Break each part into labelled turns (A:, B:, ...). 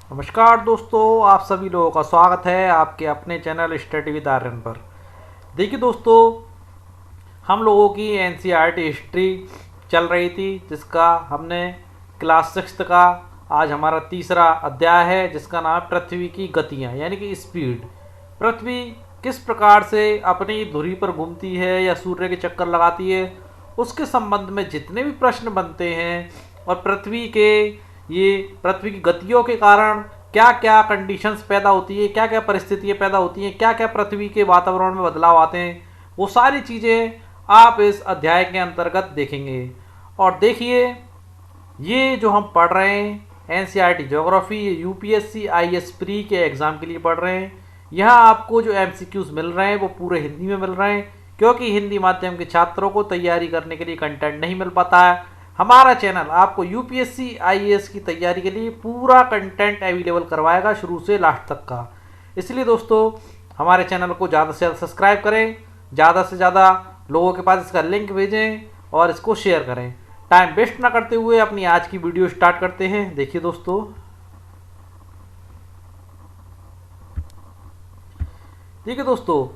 A: नमस्कार दोस्तों, आप सभी लोगों का स्वागत है आपके अपने चैनल स्टडी विद आर्यन पर। देखिए दोस्तों, हम लोगों की एनसीईआरटी हिस्ट्री चल रही थी, जिसका हमने क्लास 6 का आज हमारा तीसरा अध्याय है, जिसका नाम है पृथ्वी की गतियाँ यानी कि स्पीड। पृथ्वी किस प्रकार से अपनी धुरी पर घूमती है या सूर्य के चक्कर लगाती है, उसके संबंध में जितने भी प्रश्न बनते हैं और पृथ्वी की गतियों के कारण क्या क्या कंडीशंस पैदा होती है, क्या क्या परिस्थितियाँ पैदा होती हैं, क्या क्या पृथ्वी के वातावरण में बदलाव आते हैं, वो सारी चीज़ें आप इस अध्याय के अंतर्गत देखेंगे। और देखिए, ये जो हम पढ़ रहे हैं एनसीईआरटी ज्योग्राफी, ये यूपीएससी आईएएस प्री के एग्ज़ाम के लिए पढ़ रहे हैं। यहाँ आपको जो एमसीक्यूज़ मिल रहे हैं वो पूरे हिंदी में मिल रहे हैं, क्योंकि हिंदी माध्यम के छात्रों को तैयारी करने के लिए कंटेंट नहीं मिल पाता है। हमारा चैनल आपको यूपीएससी आईएएस की तैयारी के लिए पूरा कंटेंट अवेलेबल करवाएगा, शुरू से लास्ट तक का। इसलिए दोस्तों, हमारे चैनल को ज़्यादा से ज़्यादा सब्सक्राइब करें, ज़्यादा से ज़्यादा लोगों के पास इसका लिंक भेजें और इसको शेयर करें। टाइम वेस्ट ना करते हुए अपनी आज की वीडियो स्टार्ट करते हैं। देखिए दोस्तों,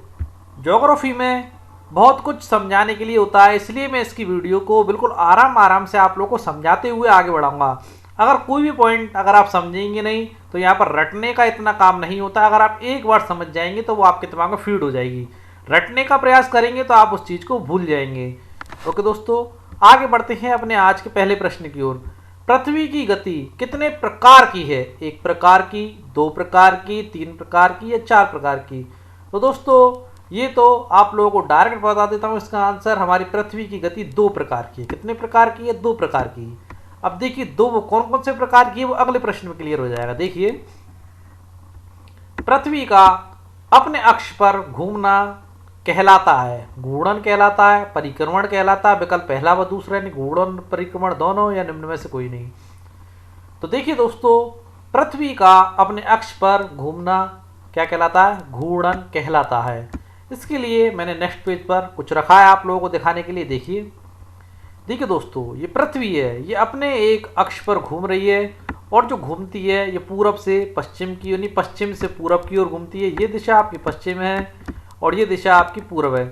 A: ज्योग्राफी में बहुत कुछ समझाने के लिए होता है, इसलिए मैं इसकी वीडियो को बिल्कुल आराम आराम से आप लोगों को समझाते हुए आगे बढ़ाऊंगा। अगर कोई भी पॉइंट अगर आप समझेंगे नहीं तो यहाँ पर रटने का इतना काम नहीं होता। अगर आप एक बार समझ जाएंगे तो वो आपके दिमाग में फीड हो जाएगी। रटने का प्रयास करेंगे तो आप उस चीज़ को भूल जाएंगे। ओके दोस्तों, आगे बढ़ते हैं अपने आज के पहले प्रश्न की ओर। पृथ्वी की गति कितने प्रकार की है? एक प्रकार की, दो प्रकार की, तीन प्रकार की या चार प्रकार की? तो दोस्तों, ये तो आप लोगों को डायरेक्ट बता देता हूँ, इसका आंसर हमारी पृथ्वी की गति दो प्रकार की है। कितने प्रकार की है? दो प्रकार की। अब देखिए, दो वो कौन कौन से प्रकार की है वो अगले प्रश्न में क्लियर हो जाएगा। देखिए, पृथ्वी का अपने अक्ष पर घूमना कहलाता है घूर्णन कहलाता है, परिक्रमण कहलाता है। विकल्प पहला व दूसरा यानी घूर्णन परिक्रमण दोनों, या निम्न में से कोई नहीं। तो देखिए दोस्तों, पृथ्वी का अपने अक्ष पर घूमना क्या कहलाता है? घूर्णन कहलाता है। इसके लिए मैंने नेक्स्ट पेज पर कुछ रखा है आप लोगों को दिखाने के लिए। देखिए दोस्तों, ये पृथ्वी है, ये अपने एक अक्ष पर घूम रही है और जो घूमती है ये पूरब से पश्चिम की, यानी पश्चिम से पूरब की ओर घूमती है। ये दिशा आपकी पश्चिम है और ये दिशा आपकी पूरब है।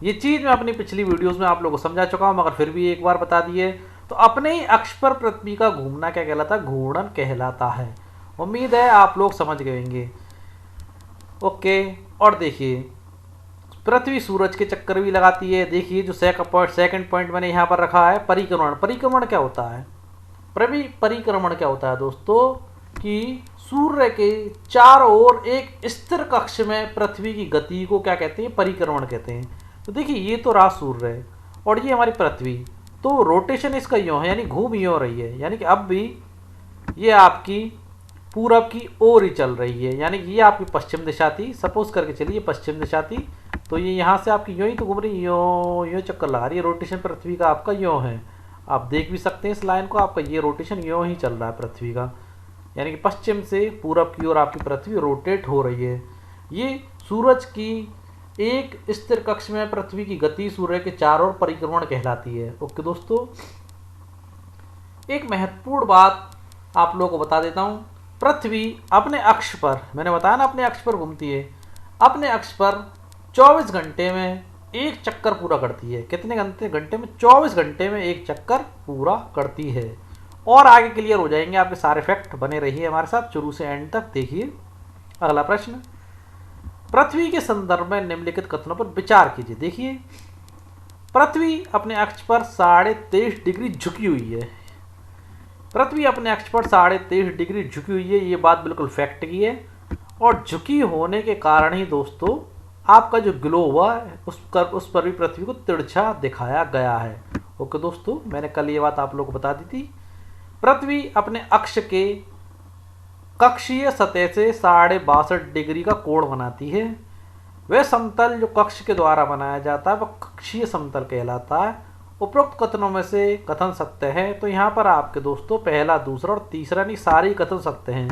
A: ये चीज़ मैं अपनी पिछली वीडियोस में आप लोगों को समझा चुका हूँ, मगर फिर भी एक बार बता दिए। तो अपने ही अक्ष पर पृथ्वी का घूमना क्या कहलाता है? घूर्णन कहलाता है। उम्मीद है आप लोग समझ गए होंगे। ओके, और देखिए, पृथ्वी सूरज के चक्कर भी लगाती है। देखिए, जो सेकंड पॉइंट मैंने यहाँ पर रखा है, परिक्रमण। परिक्रमण क्या होता है? परिक्रमण क्या होता है दोस्तों? कि सूर्य के चारों ओर एक स्थिर कक्ष में पृथ्वी की गति को क्या कहते हैं? परिक्रमण कहते हैं। तो देखिए, ये तो रहा सूर्य है और ये हमारी पृथ्वी। तो रोटेशन इसका यूँ है, यानी घूम यूँ रही है, यानी कि अब भी ये आपकी पूरब की ओर ही चल रही है। यानी कि ये आपकी पश्चिम दिशा थी, सपोज करके चलिए पश्चिम दिशा थी, तो ये यहाँ से आपकी यूँ ही तो घूम रही, यूँ यूँ चक्कर लगा रही है। रोटेशन पृथ्वी का आपका यूँ है, आप देख भी सकते हैं इस लाइन को। आपका ये रोटेशन यूँ ही चल रहा है पृथ्वी का, यानी कि पश्चिम से पूरब की ओर आपकी पृथ्वी रोटेट हो रही है। ये सूरज की एक स्थिर कक्ष में पृथ्वी की गति सूर्य के चारों ओर परिक्रमण कहलाती है। ओके दोस्तों, एक महत्वपूर्ण बात आप लोगों को बता देता हूँ। पृथ्वी अपने अक्ष पर, मैंने बताया ना अपने अक्ष पर घूमती है, अपने अक्ष पर 24 घंटे में एक चक्कर पूरा करती है। कितने घंटे में? 24 घंटे में एक चक्कर पूरा करती है। और आगे क्लियर हो जाएंगे आपके सारे फैक्ट, बने रहिए हमारे साथ शुरू से एंड तक। देखिए अगला प्रश्न, पृथ्वी के संदर्भ में निम्नलिखित कथनों पर विचार कीजिए। देखिए, पृथ्वी अपने अक्ष पर 23.5 डिग्री झुकी हुई है। पृथ्वी अपने अक्ष पर 23.5 डिग्री झुकी हुई है, ये बात बिल्कुल फैक्ट की है। और झुकी होने के कारण ही दोस्तों आपका जो ग्लोब हुआ है उस पर भी पृथ्वी को तिरछा दिखाया गया है। ओके दोस्तों, मैंने कल ये बात आप लोगों को बता दी थी। पृथ्वी अपने अक्ष के कक्षीय सतह से 62.5 डिग्री का कोण बनाती है। वह समतल जो कक्ष के द्वारा बनाया जाता है वह कक्षीय समतल कहलाता है। उपरोक्त कथनों में से कथन सत्य है। तो यहाँ पर आपके दोस्तों पहला, दूसरा और तीसरा नहीं, सारे ही कथन सत्य हैं।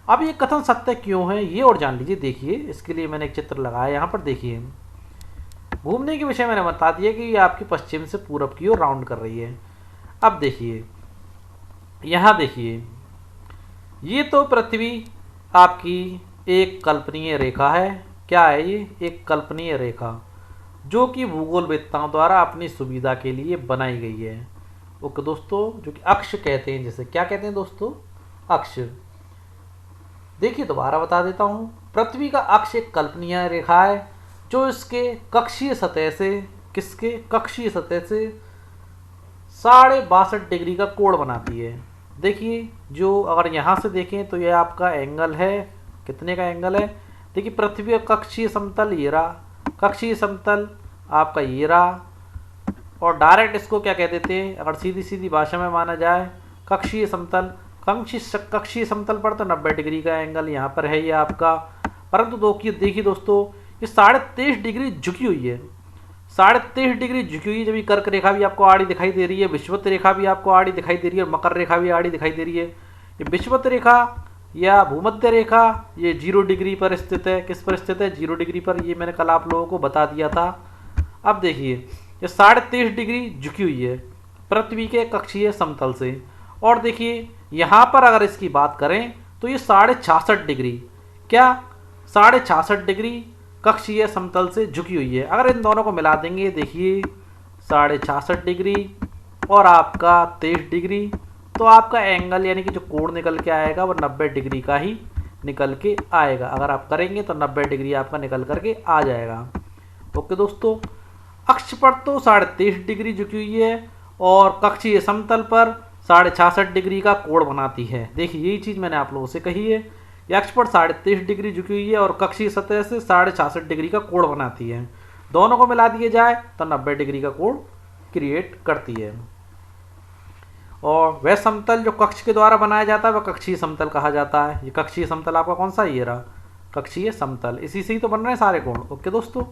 A: अब ये कथन सत्य क्यों है ये और जान लीजिए। देखिए, इसके लिए मैंने एक चित्र लगाया यहाँ पर। देखिए, घूमने के विषय मैंने बता दिया कि ये आपकी पश्चिम से पूरब की ओर राउंड कर रही है। अब देखिए, यहाँ देखिए, ये तो पृथ्वी आपकी एक कल्पनीय रेखा है। क्या है ये? एक कल्पनीय रेखा जो कि भूगोलवेत्ताओं द्वारा अपनी सुविधा के लिए बनाई गई है। ओके दोस्तों, जो कि अक्ष कहते हैं, जिसे क्या कहते हैं दोस्तों? अक्ष। देखिए दोबारा बता देता हूँ, पृथ्वी का अक्ष एक कल्पनीय रेखा है जो इसके कक्षीय सतह से, किसके कक्षीय सतह से 62.5 डिग्री का कोण बनाती है। देखिए, जो अगर यहाँ से देखें तो यह आपका एंगल है, कितने का एंगल है? देखिए, पृथ्वी का कक्षीय समतल ये रहा, कक्षीय समतल आपका ये रहा, और डायरेक्ट इसको क्या कह देते हैं, अगर सीधी सीधी भाषा में माना जाए, कक्षीय समतल। कक्षीय समतल पर तो 90 डिग्री का एंगल यहाँ पर है ये आपका, परंतु देखिए दोस्तों, ये 23.5 डिग्री झुकी हुई है। 23.5 डिग्री झुकी हुई, जब ये कर्क रेखा भी आपको आड़ी दिखाई दे रही है, विषुवत रेखा भी आपको आड़ी दिखाई दे रही है, और मकर रेखा भी आड़ी दिखाई दे रही है। ये विषुवत रेखा या भूमध्य रेखा ये 0 डिग्री पर स्थित है। किस पर स्थित है? 0 डिग्री पर। ये मैंने कल आप लोगों को बता दिया था। अब देखिए, ये 23.5 डिग्री झुकी हुई है पृथ्वी के कक्षीय समतल से, और देखिए यहाँ पर अगर इसकी बात करें तो ये 66.5 डिग्री, क्या 66.5 डिग्री कक्षीय समतल से झुकी हुई है। अगर इन दोनों को मिला देंगे, देखिए 66.5 डिग्री और आपका 23 डिग्री, तो आपका एंगल यानी कि जो कोण निकल के आएगा वो 90 डिग्री का ही निकल के आएगा। अगर आप करेंगे तो 90 डिग्री आपका निकल करके आ जाएगा। ओके दोस्तों, अक्ष पर तो 23.5 डिग्री झुकी हुई है और कक्षीय समतल पर 66.5 डिग्री का कोण बनाती है। देखिए, यही चीज़ मैंने आप लोगों से कही है, अक्ष पर 23.5 डिग्री झुकी हुई है और कक्षीय सतह से 66.5 डिग्री का कोण बनाती है। दोनों को मिला दिए जाए तो 90 डिग्री का कोण क्रिएट करती है। और वह समतल जो कक्ष के द्वारा बनाया जाता है वह कक्षीय समतल कहा जाता है। ये कक्षीय समतल आपका कौन सा? ये रहा कक्षीय समतल। इसी से ही तो बन रहे हैं सारे कोण। ओके दोस्तों,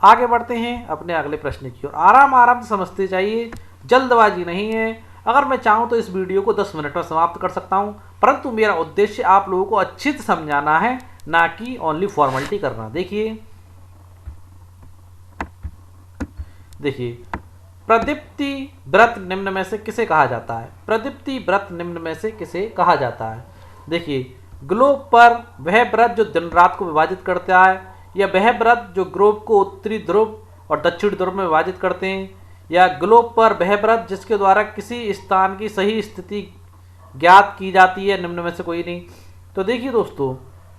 A: आगे बढ़ते हैं अपने अगले प्रश्न की ओर। आराम आराम से समझते जाइए, जल्दबाजी नहीं है। अगर मैं चाहूँ तो इस वीडियो को 10 मिनट में समाप्त कर सकता हूँ, परंतु मेरा उद्देश्य आप लोगों को अच्छे से समझाना है, ना कि ओनली फॉर्मेलिटी करना। देखिए, प्रदीप्ति व्रत निम्न में से किसे कहा जाता है? प्रदीप्ति व्रत निम्न में से किसे कहा जाता है? देखिए, ग्लोब पर वह व्रत जो दिन रात को विभाजित करता है, या वह व्रत जो ग्लोब को उत्तरी ध्रुव और दक्षिण ध्रुव में विभाजित करते हैं, या ग्लोब पर वह व्रत जिसके द्वारा किसी स्थान की सही स्थिति ज्ञात की जाती है, निम्न में से कोई नहीं। तो देखिए दोस्तों,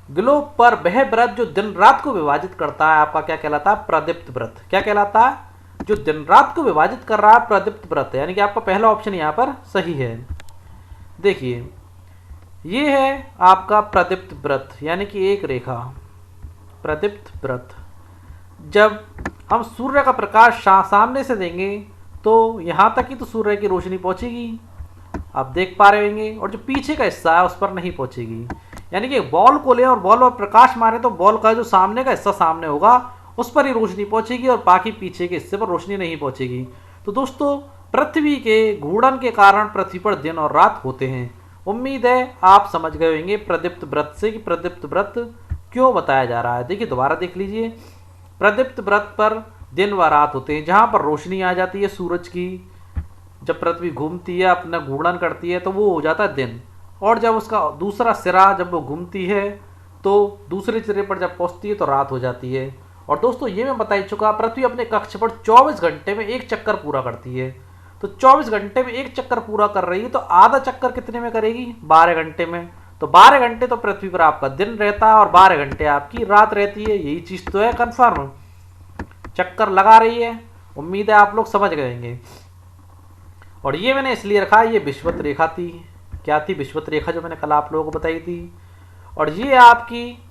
A: ग्लोब पर वह व्रत जो दिन रात को विभाजित करता है आपका क्या कहलाता है? प्रदीप्त व्रत। क्या कहलाता है? जो दिन रात को विभाजित कर रहा है प्रदीप्त व्रत, यानी कि आपका पहला ऑप्शन यहाँ पर सही है। देखिए, ये है आपका प्रदीप्त व्रत, यानी कि एक रेखा प्रदीप्त व्रत। जब हम सूर्य का प्रकाश सामने से देंगे तो यहाँ तक ही तो सूर्य की रोशनी पहुँचेगी, आप देख पा रहे होंगे, और जो पीछे का हिस्सा है उस पर नहीं पहुँचेगी। यानी कि बॉल को लें और बॉल पर प्रकाश मारे तो बॉल का जो सामने का हिस्सा सामने होगा उस पर ही रोशनी पहुँचेगी और बाकी पीछे के हिस्से पर रोशनी नहीं पहुँचेगी। तो दोस्तों, पृथ्वी के घूर्णन के कारण पृथ्वी पर दिन और रात होते हैं। उम्मीद है आप समझ गए होंगे प्रदीप्त व्रत से कि प्रदीप्त व्रत क्यों बताया जा रहा है। देखिए, दोबारा देख लीजिए, प्रदीप्त व्रत पर दिन व रात होते हैं, जहाँ पर रोशनी आ जाती है सूरज की। जब पृथ्वी घूमती है, अपना घूर्णन करती है, तो वो हो जाता है दिन, और जब उसका दूसरा सिरा जब वो घूमती है तो दूसरे सिरे पर जब पहुँचती है तो रात हो जाती है। और दोस्तों, ये मैं बता ही चुका, पृथ्वी अपने कक्ष पर 24 घंटे में एक चक्कर पूरा करती है। तो 24 घंटे में एक चक्कर पूरा कर रही है, तो आधा चक्कर कितने में करेगी? 12 घंटे में। तो 12 घंटे तो पृथ्वी पर आपका दिन रहता है और 12 घंटे आपकी रात रहती है। यही चीज़ तो है, कन्फर्म चक्कर लगा रही है। उम्मीद है आप लोग समझ गए होंगे। और ये मैंने इसलिए रखा, ये विषुवत रेखा थी। क्या थी? विषुवत रेखा, जो मैंने कल आप लोगों को बताई थी। और ये आपकी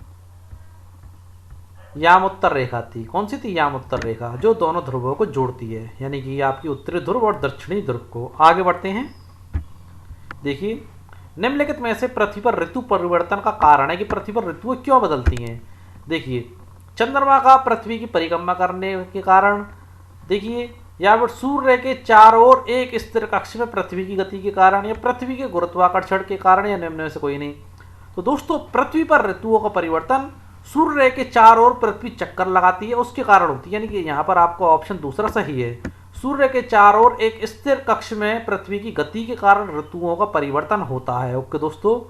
A: यामोत्तर रेखा थी। कौन सी थी? यामोत्तर रेखा, जो दोनों ध्रुवों को जोड़ती है, यानी कि आपकी उत्तरी ध्रुव और दक्षिणी ध्रुव को। आगे बढ़ते हैं। देखिए, निम्नलिखित में से पृथ्वी पर ऋतु परिवर्तन का कारण है कि पृथ्वी पर ऋतुएं क्यों बदलती हैं। देखिए, चंद्रमा का पृथ्वी की परिक्रमा करने के कारण, देखिए, या फिर सूर्य के चारों ओर एक स्थिर कक्ष में पृथ्वी की गति के कारण, या पृथ्वी के गुरुत्वाकर्षण के कारण, या निम्न में से कोई नहीं। तो दोस्तों, पृथ्वी पर ऋतुओं का परिवर्तन सूर्य के चारों ओर पृथ्वी चक्कर लगाती है उसके कारण होती है, यानी कि यहाँ पर आपका ऑप्शन दूसरा सही है। सूर्य के चारों ओर एक स्थिर कक्ष में पृथ्वी की गति के कारण ऋतुओं का परिवर्तन होता है। ओके दोस्तों,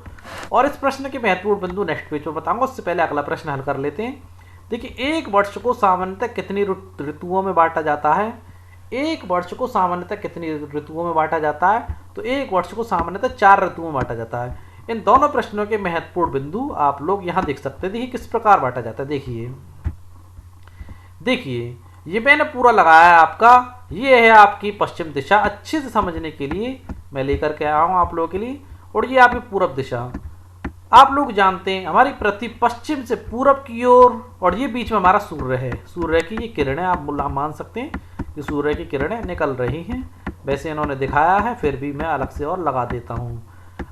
A: और इस प्रश्न के महत्वपूर्ण बिंदु नेक्स्ट पेज पर बताऊंगा, उससे पहले अगला प्रश्न हल कर लेते हैं। देखिए, एक वर्ष को सामान्यतः कितनी ऋतुओं में बांटा जाता है? एक वर्ष को सामान्यतः कितनी ऋतुओं में बांटा जाता है? तो एक वर्ष को सामान्यतः 4 ऋतुओं में बांटा जाता है। इन दोनों प्रश्नों के महत्वपूर्ण बिंदु आप लोग यहाँ देख सकते हैं। देखिए किस प्रकार बांटा जाता है। देखिए ये मैंने पूरा लगाया है आपका, ये है आपकी पश्चिम दिशा। अच्छे से समझने के लिए मैं लेकर के आया हूँ आप लोगों के लिए। और ये आपकी पूरब दिशा। आप लोग जानते हैं हमारी पृथ्वी पश्चिम से पूरब की ओर, और ये बीच में हमारा सूर्य है। सूर्य की ये किरणें आप मान सकते हैं कि सूर्य की किरणें निकल रही हैं। वैसे इन्होंने दिखाया है, फिर भी मैं अलग से और लगा देता हूँ।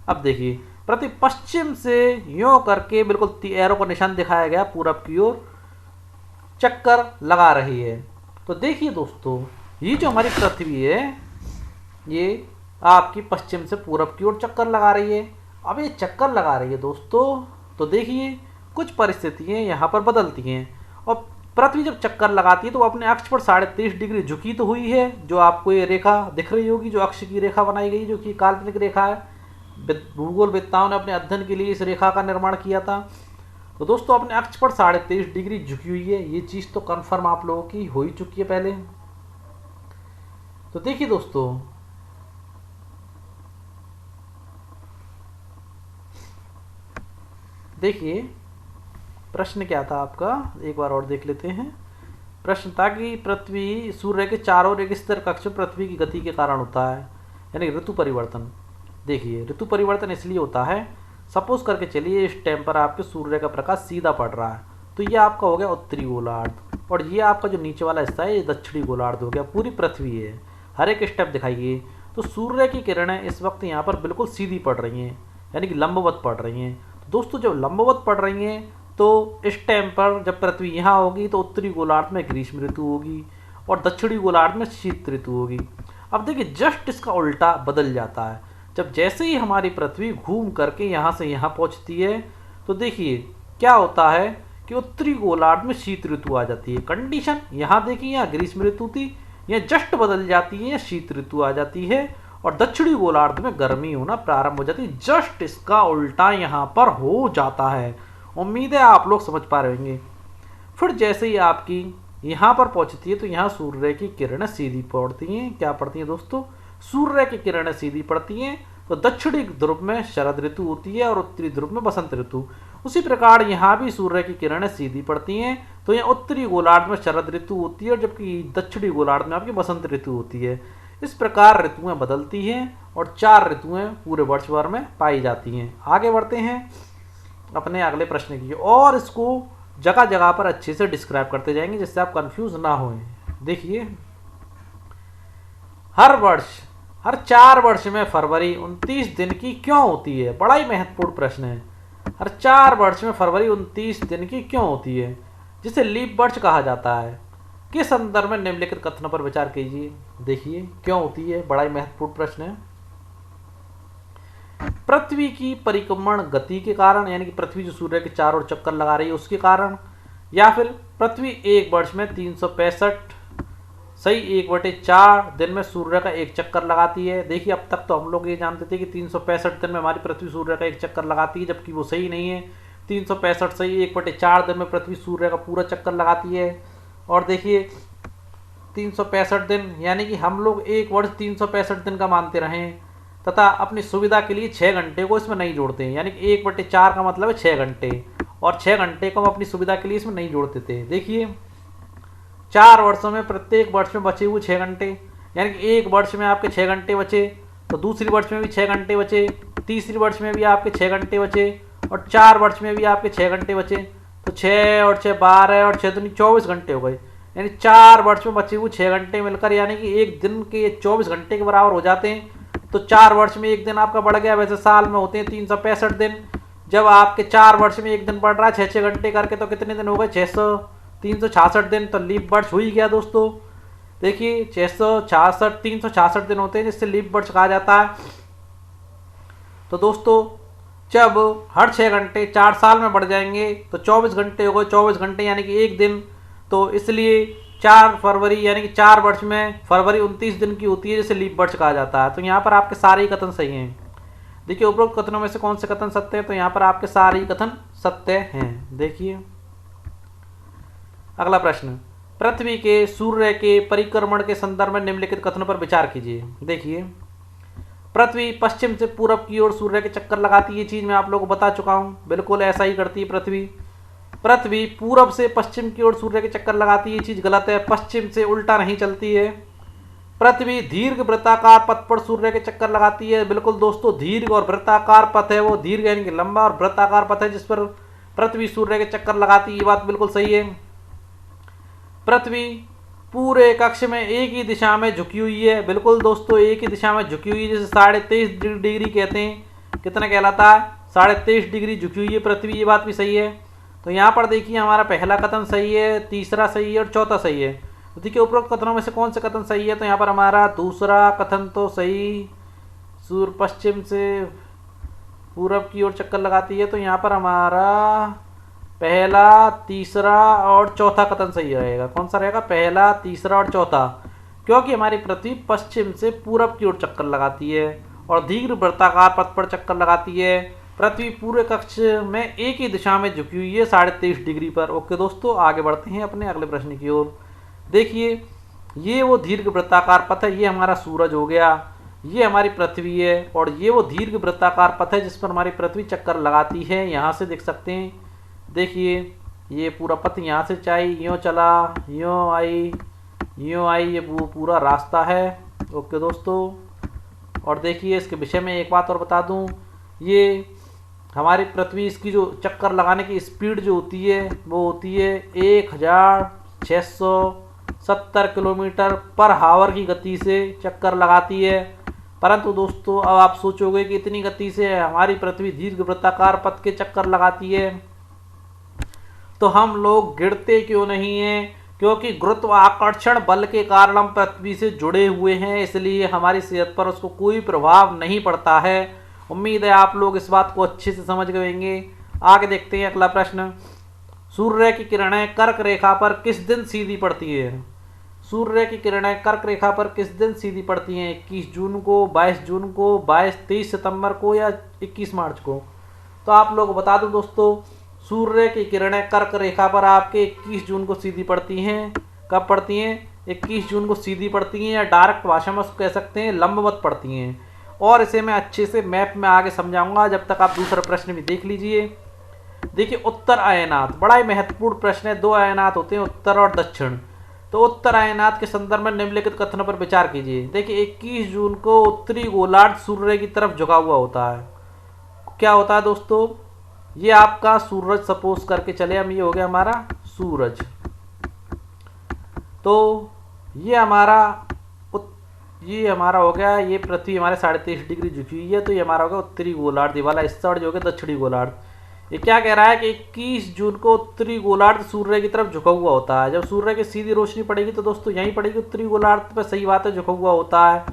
A: अब देखिए, पृथ्वी पश्चिम से यूं करके बिल्कुल एरो का निशान दिखाया गया पूरब की ओर चक्कर लगा रही है। तो देखिए दोस्तों, ये जो हमारी पृथ्वी है ये आपकी पश्चिम से पूरब की ओर चक्कर लगा रही है। अब ये चक्कर लगा रही है दोस्तों, तो देखिए कुछ परिस्थितियाँ यहाँ पर बदलती हैं। और पृथ्वी जब चक्कर लगाती है तो अपने अक्ष पर 23.5 डिग्री झुकी तो हुई है, जो आपको ये रेखा दिख रही होगी, जो अक्ष की रेखा बनाई गई, जो कि काल्पनिक रेखा है। भूगोलवेत्ताओं ने अपने अध्ययन के लिए इस रेखा का निर्माण किया था। तो दोस्तों अपने अक्ष पर 23.5 डिग्री झुकी हुई है, ये चीज़ तो कंफर्म आप लोगों की हो ही चुकी है पहले। तो देखिए दोस्तों, देखिए प्रश्न क्या था आपका, एक बार और देख लेते हैं। प्रश्न था कि पृथ्वी सूर्य के चारों ओर एक स्थिर कक्ष में पृथ्वी की गति के कारण होता है, यानी ऋतु परिवर्तन। देखिए ऋतु परिवर्तन इसलिए होता है, सपोज करके चलिए इस टाइम पर आपके सूर्य का प्रकाश सीधा पड़ रहा है, तो ये आपका हो गया उत्तरी गोलार्ध, और ये आपका जो नीचे वाला हिस्सा है ये दक्षिणी गोलार्ध हो गया। पूरी पृथ्वी है, हर एक स्टेप दिखाइए। तो सूर्य की किरणें इस वक्त यहाँ पर बिल्कुल सीधी पड़ रही हैं, यानी कि लंबवत पड़ रही हैं। दोस्तों जब लंबवत पड़ रही हैं तो इस टाइम पर जब पृथ्वी यहाँ होगी तो उत्तरी गोलार्ध में ग्रीष्म ऋतु होगी और दक्षिणी गोलार्ध में शीत ऋतु होगी। अब देखिए जस्ट इसका उल्टा बदल जाता है। जब जैसे ही हमारी पृथ्वी घूम करके यहाँ से यहाँ पहुँचती है तो देखिए क्या होता है कि उत्तरी गोलार्ध में शीत ऋतु आ जाती है। कंडीशन यहाँ देखिए, यहाँ ग्रीष्म ऋतु थी, यह जस्ट बदल जाती है, शीत ऋतु आ जाती है और दक्षिणी गोलार्ध में गर्मी होना प्रारंभ हो जाती है। जस्ट इसका उल्टा यहाँ पर हो जाता है। उम्मीद है आप लोग समझ पा रहे होंगे। फिर जैसे ही आपकी यहाँ पर पहुँचती है तो यहाँ सूर्य की किरणें सीधी पड़ती हैं। क्या पड़ती हैं दोस्तों? सूर्य की किरणें सीधी पड़ती हैं। तो दक्षिणी ध्रुव में शरद ऋतु होती है और उत्तरी ध्रुव में बसंत ऋतु। उसी प्रकार यहाँ भी सूर्य की किरणें सीधी पड़ती हैं, तो यहाँ उत्तरी गोलार्ध में शरद ऋतु होती है और जबकि दक्षिणी गोलार्ध में आपकी बसंत ऋतु होती है। इस प्रकार ऋतुएं बदलती हैं और 4 ऋतुएं पूरे वर्ष भर में पाई जाती हैं। आगे बढ़ते हैं अपने अगले प्रश्न की और इसको जगह जगह पर अच्छे से डिस्क्राइब करते जाएंगे जिससे आप कंफ्यूज ना हों। देखिए, हर 4 वर्ष में फरवरी 29 दिन की क्यों होती है? बड़ा ही महत्वपूर्ण प्रश्न है। हर 4 वर्ष में फरवरी 29 दिन की क्यों होती है, जिसे लीप वर्ष कहा जाता है? किस संदर्भ में निम्नलिखित कथनों पर विचार कीजिए। देखिए क्यों होती है, बड़ा ही महत्वपूर्ण प्रश्न है। पृथ्वी की परिक्रमण गति के कारण, यानी कि पृथ्वी जो सूर्य के चारों ओर चक्कर लगा रही है उसके कारण, या फिर पृथ्वी एक वर्ष में 365 सही 1/4 दिन में सूर्य का एक चक्कर लगाती है। देखिए अब तक तो हम लोग ये जानते थे कि 365 दिन में हमारी पृथ्वी सूर्य का एक चक्कर लगाती है, जबकि वो सही नहीं है। 365 सही 1/4 दिन में पृथ्वी सूर्य का पूरा चक्कर लगाती है। और देखिए 365 दिन यानी कि हम लोग एक वर्ष 365 दिन का मानते रहें तथा अपनी सुविधा के लिए 6 घंटे को इसमें नहीं जोड़ते हैं, यानी कि 1/4 का मतलब है 6 घंटे, और 6 घंटे को हम अपनी सुविधा के लिए इसमें नहीं जोड़ते थे। देखिए 4 वर्षों में प्रत्येक वर्ष में बचे हुए 6 घंटे, यानी कि एक वर्ष में आपके 6 घंटे बचे, तो दूसरी वर्ष में भी 6 घंटे बचे, तीसरी वर्ष में भी आपके 6 घंटे बचे, और 4 वर्ष में भी आपके 6 घंटे बचे। तो 6 और 6 12 और 6 दूनी 24 घंटे हो गए, यानी 4 वर्ष में बचे हुए 6 घंटे मिलकर यानी कि एक दिन के 24 घंटे के बराबर हो जाते हैं। तो 4 वर्ष में एक दिन आपका बढ़ गया। वैसे साल में होते हैं 365 दिन, जब आपके 4 वर्ष में एक दिन बढ़ रहा है 6-6 घंटे करके, तो कितने दिन हो गए? 366 दिन। तो लीप वर्ष हो ही गया दोस्तों। देखिए 666 366 दिन होते हैं जिससे लीप वर्ष कहा जाता है। तो दोस्तों जब हर 6 घंटे 4 साल में बढ़ जाएंगे तो 24 घंटे हो गए, 24 घंटे यानी कि एक दिन। तो इसलिए 4 फरवरी यानी कि 4 वर्ष में फरवरी 29 दिन की होती है, जिसे लीप वर्ष कहा जाता है। तो यहाँ पर आपके सारे ही कथन सही हैं। देखिए उपरोक्त कथनों में से कौन से कथन सत्य हैं, तो यहाँ पर आपके सारे ही कथन सत्य हैं। देखिए अगला प्रश्न, पृथ्वी के सूर्य के परिक्रमण के संदर्भ में निम्नलिखित कथनों पर विचार कीजिए। देखिए पृथ्वी पश्चिम से पूर्व की ओर सूर्य के चक्कर लगाती है, ये चीज मैं आप लोगों को बता चुका हूं, बिल्कुल ऐसा ही करती है पृथ्वी पूरब से पश्चिम की ओर सूर्य के चक्कर लगाती है, ये चीज गलत है, पश्चिम से उल्टा नहीं चलती है। पृथ्वी दीर्घ वृत्ताकार पथ पर सूर्य के चक्कर लगाती है, बिल्कुल दोस्तों दीर्घ और वृत्ताकार पथ है वो, दीर्घ यानी कि लंबा और वृत्ताकार पथ है जिस पर पृथ्वी सूर्य के चक्कर लगाती है, ये बात बिल्कुल सही है। पृथ्वी पूरे कक्ष में एक ही दिशा में झुकी हुई है, बिल्कुल दोस्तों एक ही दिशा में झुकी हुई है, जिसे 23.5 डिग्री कहते हैं। कितना कहलाता है? 23.5 डिग्री झुकी हुई है पृथ्वी, ये बात भी सही है। तो यहाँ पर देखिए हमारा पहला कथन सही है, तीसरा सही है और चौथा सही है। तो देखिए उपरोक्त कथनों में से कौन से कथन सही है, तो यहाँ पर हमारा दूसरा कथन तो सही, सूर्य पश्चिम से पूरब की ओर चक्कर लगाती है, तो यहाँ पर हमारा पहला, तीसरा और चौथा कथन सही रहेगा। कौन सा रहेगा? पहला, तीसरा और चौथा, क्योंकि हमारी पृथ्वी पश्चिम से पूरब की ओर चक्कर लगाती है और दीर्घ वृत्ताकार पथ पर चक्कर लगाती है। पृथ्वी पूरे कक्ष में एक ही दिशा में झुकी हुई है 23.5 डिग्री पर। ओके दोस्तों, आगे बढ़ते हैं अपने अगले प्रश्न की ओर। देखिए ये वो दीर्घ वृत्ताकार पथ है, ये हमारा सूरज हो गया, ये हमारी पृथ्वी है और ये वो दीर्घ वृत्ताकार पथ है जिस पर हमारी पृथ्वी चक्कर लगाती है। यहाँ से देख सकते हैं, देखिए ये पूरा पथ यहाँ से चाई, यूँ चला, यूँ आई, ये वो पूरा रास्ता है। ओके दोस्तों, और देखिए इसके विषय में एक बात और बता दूं, ये हमारी पृथ्वी, इसकी जो चक्कर लगाने की स्पीड जो होती है वो होती है 1670 किलोमीटर पर हावर की गति से चक्कर लगाती है। परंतु दोस्तों अब आप सोचोगे कि इतनी गति से हमारी पृथ्वी दीर्घ वृत्ताकार पथ के चक्कर लगाती है तो हम लोग गिरते क्यों नहीं हैं? क्योंकि गुरुत्वाकर्षण बल के कारण हम पृथ्वी से जुड़े हुए हैं, इसलिए हमारी सेहत पर उसको कोई प्रभाव नहीं पड़ता है। उम्मीद है आप लोग इस बात को अच्छे से समझ गए होंगे। आगे देखते हैं अगला प्रश्न, सूर्य की किरणें कर्क रेखा पर किस दिन सीधी पड़ती है? सूर्य की किरणें कर्क रेखा पर किस दिन सीधी पड़ती हैं? 21 जून को, 22 जून को, 23 सितंबर को या 21 मार्च को? तो आप लोग बता दो दोस्तों, सूर्य की किरणें कर्क रेखा पर आपके 21 जून को सीधी पड़ती हैं। कब पड़ती हैं? 21 जून को सीधी पड़ती हैं, या डायरेक्ट भाषा में उसको कह सकते हैं लंबवत पड़ती हैं। और इसे मैं अच्छे से मैप में आगे समझाऊंगा, जब तक आप दूसरा प्रश्न भी देख लीजिए। देखिए उत्तर अयनात बड़ा ही महत्वपूर्ण प्रश्न है। 2 अयनात होते हैं, उत्तर और दक्षिण। तो उत्तर अयनात के संदर्भ में निम्नलिखित कथनों पर विचार कीजिए। देखिए 21 जून को उत्तरी गोलार्ध सूर्य की तरफ झुका हुआ होता है। क्या होता है दोस्तों? ये आपका सूरज सपोज करके चले हम, ये हो गया हमारा सूरज। तो ये हमारा हो गया, ये पृथ्वी हमारे 23.5 डिग्री झुकी हुई है, तो ये हमारा हो गया उत्तरी गोलार्ध। ये वाला हिस्सा जो हो गया दक्षिणी गोलार्ध। ये क्या कह रहा है कि 21 जून को उत्तरी गोलार्ध सूर्य की तरफ झुका हुआ होता है। जब सूर्य की सीधी रोशनी पड़ेगी तो दोस्तों यहीं पड़ेगी उत्तरी गोलार्ध पर, सही बात है, झुका हुआ होता है।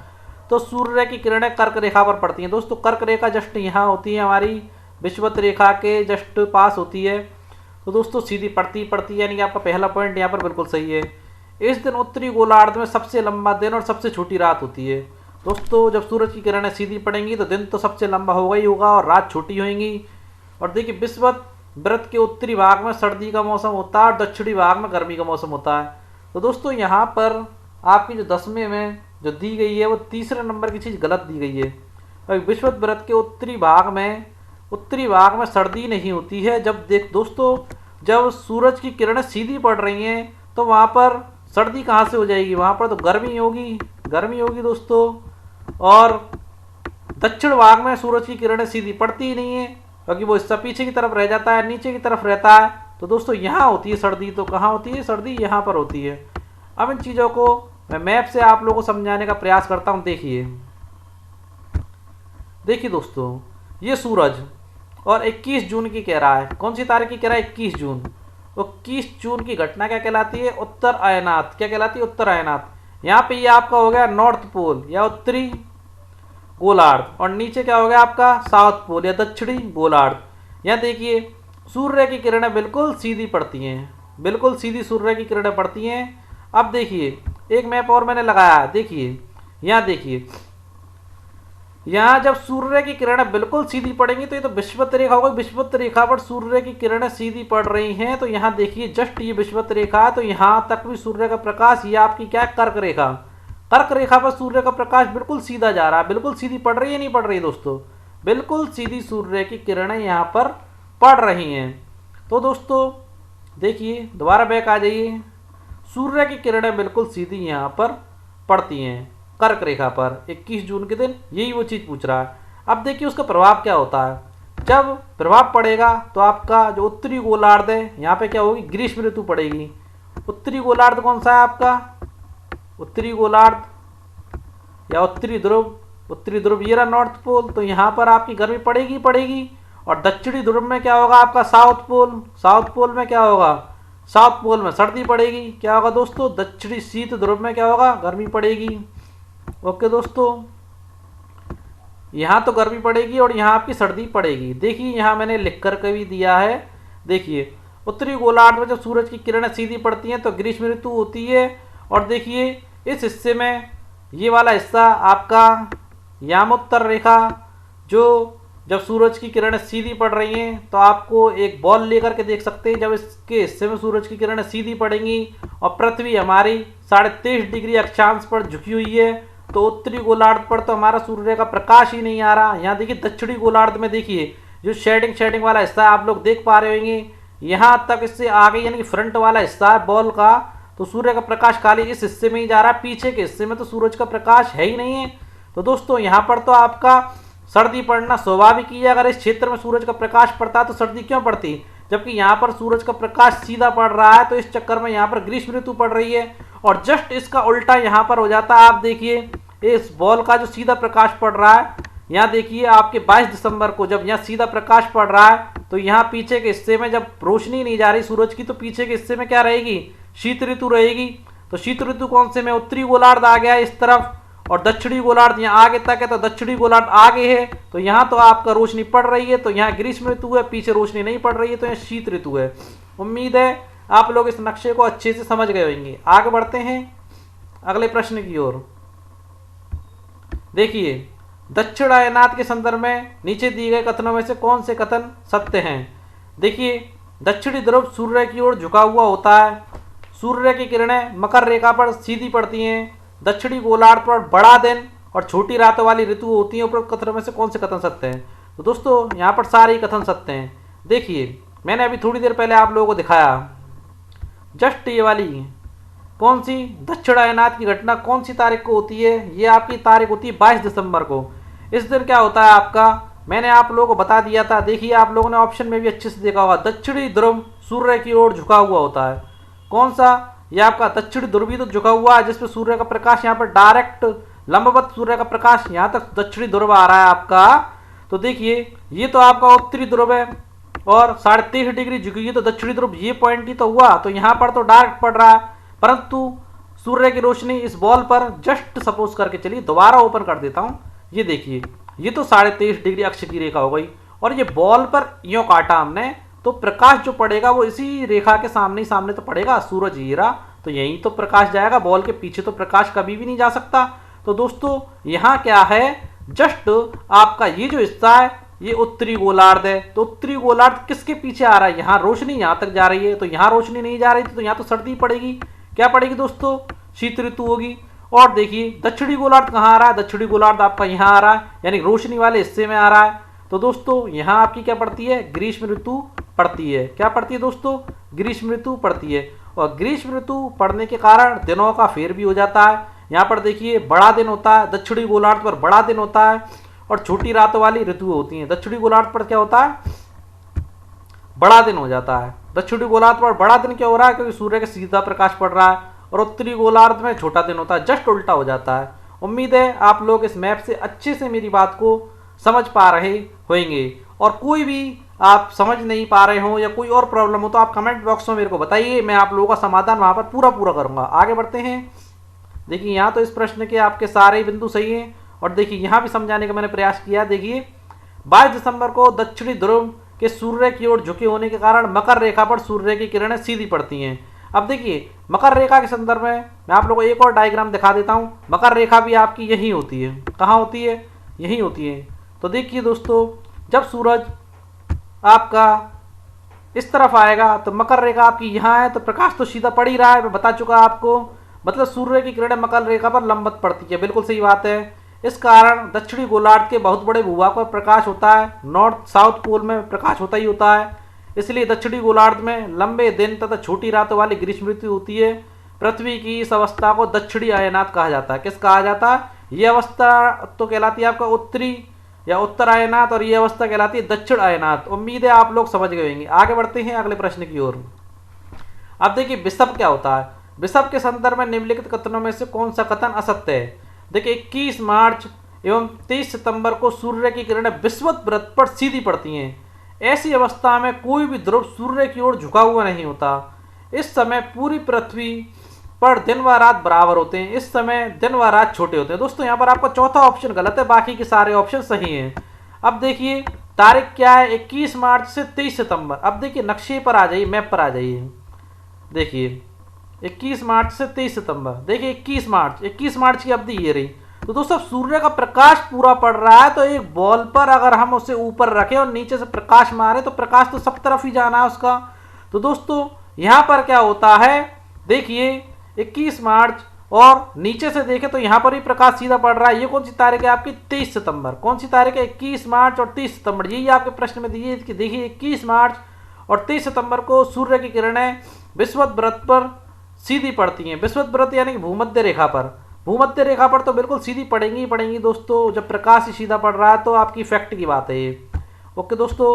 A: तो सूर्य की किरणें कर्क रेखा पर पड़ती हैं दोस्तों। कर्क रेखा जस्ट यहाँ होती है, हमारी विषुवत रेखा के जस्ट पास होती है। तो दोस्तों सीधी पड़ती है, यानी कि आपका पहला पॉइंट यहाँ पर बिल्कुल सही है। इस दिन उत्तरी गोलार्ध में सबसे लंबा दिन और सबसे छोटी रात होती है। दोस्तों जब सूरज की किरणें सीधी पड़ेंगी तो दिन तो सबसे लंबा होगा ही होगा और रात छोटी होंगी। और देखिए विषुवत वृत्त के उत्तरी भाग में सर्दी का मौसम होता है और दक्षिणी भाग में गर्मी का मौसम होता है। तो दोस्तों यहाँ पर आपकी जो 10वें में जो दी गई है वो तीसरे नंबर की चीज़ गलत दी गई है। विषुवत वृत्त के उत्तरी भाग में सर्दी नहीं होती है। जब जब सूरज की किरणें सीधी पड़ रही हैं तो वहाँ पर सर्दी कहाँ से हो जाएगी? वहाँ पर तो गर्मी होगी दोस्तों। और दक्षिण भाग में सूरज की किरणें सीधी पड़ती ही नहीं है, क्योंकि वो हिस्सा पीछे की तरफ रह जाता है, नीचे की तरफ रहता है। तो दोस्तों यहाँ होती है सर्दी। तो कहाँ होती है सर्दी? यहाँ पर होती है। अब इन चीज़ों को मैं मैप से आप लोगों को समझाने का प्रयास करता हूँ। देखिए दोस्तों, ये सूरज और 21 जून की कह रहा है। कौन सी तारीख की कह रहा है? 21 जून। तो 21 जून की घटना क्या कहलाती है? उत्तर अयनात। क्या कहलाती है? उत्तर अयनात। यहाँ पे ये आपका हो गया नॉर्थ पोल या उत्तरी गोलार्ध, और नीचे क्या हो गया आपका? साउथ पोल या दक्षिणी गोलार्ध। यहाँ देखिए सूर्य की किरणें बिल्कुल सीधी पड़ती हैं, बिल्कुल सीधी सूर्य की किरणें पड़ती हैं। अब देखिए एक मैप और मैंने लगाया, देखिए यहाँ देखिए, यहाँ जब सूर्य की किरणें बिल्कुल सीधी पड़ेंगी तो ये तो विषुवत रेखा होगी, विषुवत रेखा पर सूर्य की किरणें सीधी पड़ रही हैं, तो यहाँ देखिए जस्ट ये विषुवत रेखा है, तो यहाँ तक भी सूर्य का प्रकाश, ये आपकी क्या है, कर्क रेखा, कर्क रेखा पर सूर्य का प्रकाश बिल्कुल सीधा जा रहा है, बिल्कुल सीधी पड़ रही है, नहीं पड़ रही दोस्तों, बिल्कुल सीधी सूर्य की किरणें यहाँ पर पड़ रही हैं। तो दोस्तों देखिए दोबारा बैक आ जाइए, सूर्य की किरणें बिल्कुल सीधी यहाँ पर पड़ती हैं कर्क रेखा पर 21 जून के दिन, यही वो चीज़ पूछ रहा है। अब देखिए उसका प्रभाव क्या होता है, जब प्रभाव पड़ेगा तो आपका जो उत्तरी गोलार्ध है यहाँ पे क्या होगी, ग्रीष्म ऋतु पड़ेगी। उत्तरी गोलार्ध कौन सा है आपका, उत्तरी गोलार्ध या उत्तरी ध्रुव, उत्तरी ध्रुव ये रहा नॉर्थ पोल, तो यहाँ पर आपकी गर्मी पड़ेगी पड़ेगी। और दक्षिणी ध्रुव में क्या होगा आपका साउथ पोल, साउथ पोल में क्या होगा, साउथ पोल में सर्दी पड़ेगी। क्या होगा दोस्तों, दक्षिणी शीत ध्रुव में क्या होगा, गर्मी पड़ेगी। ओके दोस्तों, यहाँ तो गर्मी पड़ेगी और यहाँ आपकी सर्दी पड़ेगी। देखिए यहाँ मैंने लिख कर के भी दिया है, देखिए उत्तरी गोलार्ध में जब सूरज की किरणें सीधी पड़ती हैं तो ग्रीष्म ऋतु होती है। और देखिए इस हिस्से में ये वाला हिस्सा आपका यामोत्तर रेखा, जो जब सूरज की किरणें सीधी पड़ रही हैं तो आपको एक बॉल लेकर के देख सकते हैं, जब इसके हिस्से में सूरज की किरणें सीधी पड़ेंगी और पृथ्वी हमारी 23.5 डिग्री अक्षांश पर झुकी हुई है, तो उत्तरी गोलार्ध पर तो हमारा सूर्य का प्रकाश ही नहीं आ रहा। यहाँ देखिए दक्षिणी गोलार्ध में देखिए जो शेडिंग वाला हिस्सा है आप लोग देख पा रहे होंगे, यहाँ तक इससे आगे यानी कि फ्रंट वाला हिस्सा है बॉल का, तो सूर्य का प्रकाश खाली इस हिस्से में ही जा रहा है, पीछे के हिस्से में तो सूरज का प्रकाश है ही नहीं है। तो दोस्तों यहाँ पर तो आपका सर्दी पड़ना स्वाभाविक ही है, अगर इस क्षेत्र में सूरज का प्रकाश पड़ता तो सर्दी क्यों पड़ती, जबकि यहाँ पर सूरज का प्रकाश सीधा पड़ रहा है, तो इस चक्कर में यहाँ पर ग्रीष्म ऋतु पड़ रही है। और जस्ट इसका उल्टा यहाँ पर हो जाता है, आप देखिए इस बॉल का जो सीधा प्रकाश पड़ रहा है, यहाँ देखिए आपके 22 दिसंबर को जब यहाँ सीधा प्रकाश पड़ रहा है तो यहाँ पीछे के हिस्से में जब रोशनी नहीं जा रही सूरज की, तो पीछे के हिस्से में क्या रहेगी, शीत ऋतु रहेगी। तो शीत ऋतु कौन से में, उत्तरी गोलार्ध आ गया है इस तरफ, और दक्षिणी गोलार्ध यहाँ आगे तक है, तो दक्षिणी गोलार्ध आगे है, तो यहाँ तो आपका रोशनी पड़ रही है, तो यहाँ ग्रीष्म ऋतु है, पीछे रोशनी नहीं पड़ रही है, तो यहाँ शीत ऋतु है। उम्मीद है आप लोग इस नक्शे को अच्छे से समझ गए होंगे। आगे बढ़ते हैं अगले प्रश्न की ओर। देखिए दक्षिणायनात के संदर्भ में नीचे दिए गए कथनों में से कौन से कथन सत्य हैं। देखिए दक्षिणी ध्रुव सूर्य की ओर झुका हुआ होता है, सूर्य की किरणें मकर रेखा पर सीधी पड़ती हैं, दक्षिणी गोलार्ध पर बड़ा दिन और छोटी रातों वाली ऋतु होती है। उपरोक्त कथनों में से कौन से कथन सत्य हैं। तो दोस्तों यहाँ पर सारे कथन सत्य हैं। देखिए मैंने अभी थोड़ी देर पहले आप लोगों को दिखाया, जस्ट ये वाली कौन सी दक्षिणायनात की घटना कौन सी तारीख को होती है, ये आपकी तारीख होती है 22 दिसंबर को। इस दिन क्या होता है आपका, मैंने आप लोगों को बता दिया था, देखिए आप लोगों ने ऑप्शन में भी अच्छे से देखा होगा, दक्षिणी ध्रुव सूर्य की ओर झुका हुआ होता है। कौन सा, ये आपका दक्षिणी ध्रुव भी तो झुका हुआ है, जिसपे सूर्य का प्रकाश यहाँ पर डायरेक्ट लंबवत सूर्य का प्रकाश यहाँ तक दक्षिणी ध्रुव आ रहा है आपका। तो देखिए ये तो आपका उत्तरी ध्रुव है और 23.5 डिग्री झुकी है, तो दक्षिणी ध्रुव ये पॉइंट ही तो हुआ, तो यहाँ पर तो डायरेक्ट पड़ रहा है, परंतु सूर्य की रोशनी इस बॉल पर जस्ट सपोज करके चलिए दोबारा ओपन कर देता हूँ, ये देखिए ये तो 23.5 डिग्री अक्ष की रेखा हो गई और ये बॉल पर यूं काटा हमने, तो प्रकाश जो पड़ेगा वो इसी रेखा के सामने ही सामने तो पड़ेगा, सूरज ये रहा, तो यहीं तो प्रकाश जाएगा, बॉल के पीछे तो प्रकाश कभी भी नहीं जा सकता। तो दोस्तों यहाँ क्या है, जस्ट आपका ये जो हिस्सा है ये उत्तरी गोलार्ध है, तो उत्तरी गोलार्ध किसके पीछे आ रहा है, यहाँ रोशनी यहाँ तक जा रही है, तो यहाँ रोशनी नहीं जा रही थी, तो यहाँ तो सर्दी पड़ेगी, क्या पड़ेगी दोस्तों, शीत ऋतु होगी। और देखिए दक्षिणी गोलार्ध कहाँ आ रहा है, दक्षिणी गोलार्ध आपका यहाँ आ रहा है, यानी रोशनी वाले हिस्से में आ रहा है, तो दोस्तों यहाँ आपकी क्या पड़ती है, ग्रीष्म ऋतु पड़ती है। क्या पड़ती है दोस्तों, ग्रीष्म ऋतु पड़ती है। और ग्रीष्म ऋतु पड़ने के कारण दिनों का फेर भी हो जाता है। यहाँ पर देखिए बड़ा दिन होता है, दक्षिणी गोलार्ध पर बड़ा दिन होता है और छोटी रातों वाली ऋतु होती है। दक्षिणी गोलार्ध पर क्या होता है, बड़ा दिन हो जाता है। दक्षिणी गोलार्ध पर बड़ा दिन क्या हो रहा है, क्योंकि सूर्य का सीधा प्रकाश पड़ रहा है, और उत्तरी गोलार्ध में छोटा दिन होता है, जस्ट उल्टा हो जाता है। उम्मीद है आप लोग इस मैप से अच्छे से मेरी बात को समझ पा रहे होंगे, और कोई भी आप समझ नहीं पा रहे हो या कोई और प्रॉब्लम हो तो आप कमेंट बॉक्स में मेरे को बताइए, मैं आप लोगों का समाधान वहाँ पर पूरा करूँगा। आगे बढ़ते हैं। देखिए यहाँ तो इस प्रश्न के आपके सारे बिंदु सही हैं, और देखिए यहाँ भी समझाने का मैंने प्रयास किया। देखिए 22 दिसंबर को दक्षिणी ध्रुव के सूर्य की ओर झुके होने के कारण मकर रेखा पर सूर्य की किरणें सीधी पड़ती हैं। अब देखिए मकर रेखा के संदर्भ में मैं आप लोगों को एक और डायग्राम दिखा देता हूँ। मकर रेखा भी आपकी यही होती है, कहाँ होती है, यही होती है। तो देखिए दोस्तों, जब सूरज आपका इस तरफ आएगा तो मकर रेखा आपकी यहाँ है, तो प्रकाश तो सीधा पड़ ही रहा है, मैं बता चुका आपको। मतलब सूर्य की किरणें मकर रेखा पर लंबवत पड़ती है, बिल्कुल सही बात है। इस कारण दक्षिणी गोलार्ध के बहुत बड़े भूभाग पर प्रकाश होता है, नॉर्थ साउथ पोल में प्रकाश होता ही होता है। इसलिए दक्षिणी गोलार्ध में लंबे दिन तथा छोटी रातों वाली ग्रीष्म ऋतु होती है। पृथ्वी की इस अवस्था को दक्षिणी अयनात कहा जाता है। किस कहा जाता है? ये अवस्था तो कहलाती है आपका उत्तरी या उत्तर अयनात, और ये अवस्था कहलाती है दक्षिण अयनात। उम्मीद है आप लोग समझ गए होंगे। आगे बढ़ते हैं अगले प्रश्न की ओर। अब देखिए विषुव क्या होता है। विषुव के संदर्भ में निम्नलिखित कथनों में से कौन सा कथन असत्य है? देखिए 21 मार्च एवं 23 सितंबर को सूर्य की किरणें विषुवत वृत्त पर सीधी पड़ती हैं। ऐसी अवस्था में कोई भी ध्रुव सूर्य की ओर झुका हुआ नहीं होता। इस समय पूरी पृथ्वी पर दिन व रात बराबर होते हैं। इस समय दिन व रात छोटे होते हैं। दोस्तों यहाँ पर आपका चौथा ऑप्शन गलत है, बाकी के सारे ऑप्शन सही हैं। अब देखिए तारीख क्या है, 21 मार्च से 23 सितंबर। अब देखिए नक्शे पर आ जाइए, मैप पर आ जाइए। देखिए 21 मार्च से 23 सितंबर। देखिए 21 मार्च की अवधि ये रही। तो दोस्तों सूर्य का प्रकाश पूरा पड़ रहा है, तो एक बॉल पर अगर हम उसे ऊपर रखें और नीचे से प्रकाश मारे तो प्रकाश तो सब तरफ ही जाना है उसका। तो दोस्तों यहाँ पर क्या होता है, देखिए 21 मार्च और नीचे से देखें तो यहाँ पर भी प्रकाश सीधा पड़ रहा है। ये कौन सी तारीख है आपकी? 23 सितंबर। कौन सी तारीख है? 21 मार्च और 30 सितंबर। यही आपके प्रश्न में दिए कि देखिए 21 मार्च और 23 सितंबर को सूर्य की किरणें विषुवत वृत्त पर सीधी पड़ती हैं। विषुवत वृत्त यानी कि भूमध्य रेखा पर। भूमध्य रेखा पर तो बिल्कुल सीधी पड़ेंगी ही पड़ेंगी दोस्तों। जब प्रकाश ही सीधा पड़ रहा है तो आपकी फैक्ट की बात है ये। ओके दोस्तों,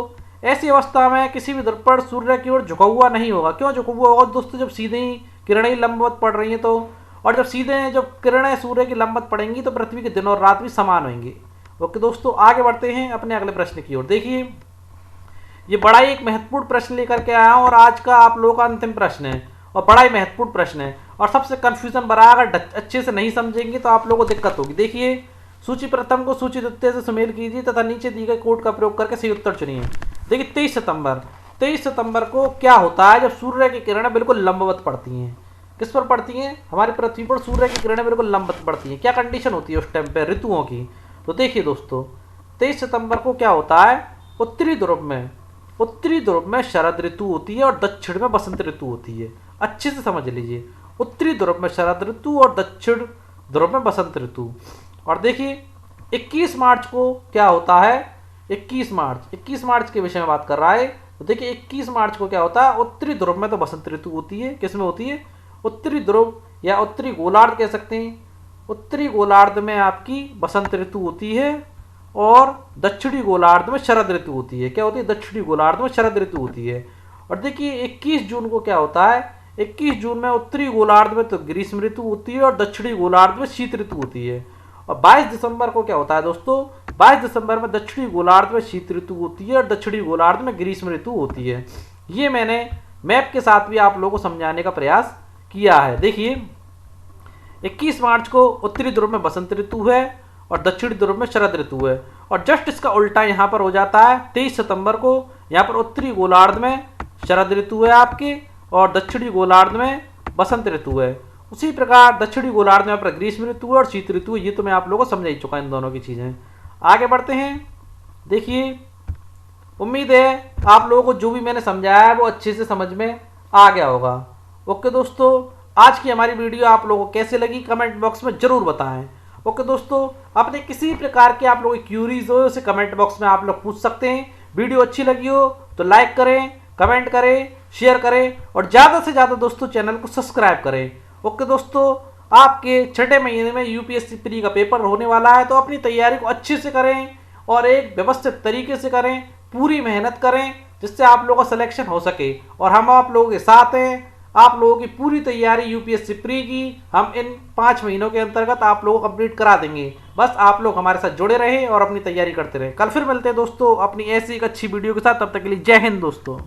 A: ऐसी अवस्था में किसी भी ध्रुव पर सूर्य की ओर झुका हुआ नहीं होगा। क्यों झुका हुआ होगा दोस्तों? जब सीधे ही किरणें लंबवत पड़ रही हैं तो, और जब सीधे जब किरणें सूर्य की लंबवत पड़ेंगी तो पृथ्वी के दिन और रात भी समान होंगे। ओके दोस्तों, आगे बढ़ते हैं अपने अगले प्रश्न की ओर। देखिए ये बड़ा ही एक महत्वपूर्ण प्रश्न लेकर के आया हूँ और आज का आप लोगों का अंतिम प्रश्न है और बड़ा ही महत्वपूर्ण प्रश्न है और सबसे कंफ्यूजन भरा। अगर अच्छे से नहीं समझेंगे तो आप लोगों को दिक्कत होगी। देखिए सूची प्रथम को सूची द्वितीय से सुमेल कीजिए तथा नीचे दी गई कोड का प्रयोग करके सही उत्तर चुनिए। देखिए 23 सितंबर को क्या होता है, जब सूर्य की किरणें बिल्कुल लंबवत पड़ती हैं। किस पर पड़ती हैं? हमारी पृथ्वी पर सूर्य की किरणें बिल्कुल लंबवत पड़ती हैं। क्या कंडीशन होती है उस टाइम पर ऋतुओं की? तो देखिए दोस्तों 23 सितंबर को क्या होता है, उत्तरी ध्रुव में शरद ऋतु होती है और दक्षिण में बसंत ऋतु होती है। अच्छे से समझ लीजिए, उत्तरी ध्रुव में शरद ऋतु और दक्षिण ध्रुव में बसंत ऋतु। और देखिए 21 मार्च को क्या होता है, 21 मार्च के विषय में बात कर रहा है। तो देखिए 21 मार्च को क्या होता है, उत्तरी ध्रुव में तो बसंत ऋतु होती है। किस में होती है? उत्तरी ध्रुव या उत्तरी गोलार्ध कह सकते हैं। उत्तरी गोलार्ध में आपकी बसंत ऋतु होती है और दक्षिणी गोलार्ध में शरद ऋतु होती है। क्या होती है? दक्षिणी गोलार्ध में शरद ऋतु होती है। और देखिए 21 जून को क्या होता है, 21 जून में उत्तरी गोलार्ध में तो ग्रीष्म ऋतु होती है और दक्षिणी गोलार्ध में शीत ऋतु होती है। और 22 दिसंबर को क्या होता है दोस्तों, 22 दिसंबर में दक्षिणी गोलार्ध में शीत ऋतु होती है और दक्षिणी गोलार्ध में ग्रीष्म ऋतु होती है। ये मैंने मैप के साथ भी आप लोगों को समझाने का प्रयास किया है। देखिए 21 मार्च को उत्तरी ध्रुव में बसंत ऋतु है और दक्षिणी ध्रुव में शरद ऋतु है। और जस्ट इसका उल्टा यहाँ पर हो जाता है 23 सितंबर को। यहाँ पर उत्तरी गोलार्ध में शरद ऋतु है आपकी और दक्षिणी गोलार्ध में बसंत ऋतु है। उसी प्रकार दक्षिणी गोलार्ध में यहाँ पर ग्रीष्म ऋतु है और शीत ऋतु है। ये तो मैं आप लोगों को समझा ही चुका इन दोनों की चीज़ें। आगे बढ़ते हैं। देखिए उम्मीद है आप लोगों को जो भी मैंने समझाया है वो अच्छे से समझ में आ गया होगा। ओके दोस्तों, आज की हमारी वीडियो आप लोगों को कैसे लगी कमेंट बॉक्स में जरूर बताएं। ओके दोस्तों, अपने किसी प्रकार के आप लोगों की क्यूरीज हो उसे कमेंट बॉक्स में आप लोग पूछ सकते हैं। वीडियो अच्छी लगी हो तो लाइक करें, कमेंट करें, शेयर करें और ज़्यादा से ज़्यादा दोस्तों चैनल को सब्सक्राइब करें। ओके दोस्तों, आपके छठे महीने में यूपीएससी प्री का पेपर होने वाला है, तो अपनी तैयारी को अच्छे से करें और एक व्यवस्थित तरीके से करें, पूरी मेहनत करें जिससे आप लोगों का सिलेक्शन हो सके। और हम आप लोगों के साथ हैं। आप लोगों की पूरी तैयारी यूपीएससी प्री की हम इन 5 महीनों के अंतर्गत आप लोगों को कंप्लीट करा देंगे। बस आप लोग हमारे साथ जुड़े रहें और अपनी तैयारी करते रहें। कल फिर मिलते हैं दोस्तों अपनी ऐसी एक अच्छी वीडियो के साथ। तब तक के लिए जय हिंद दोस्तों।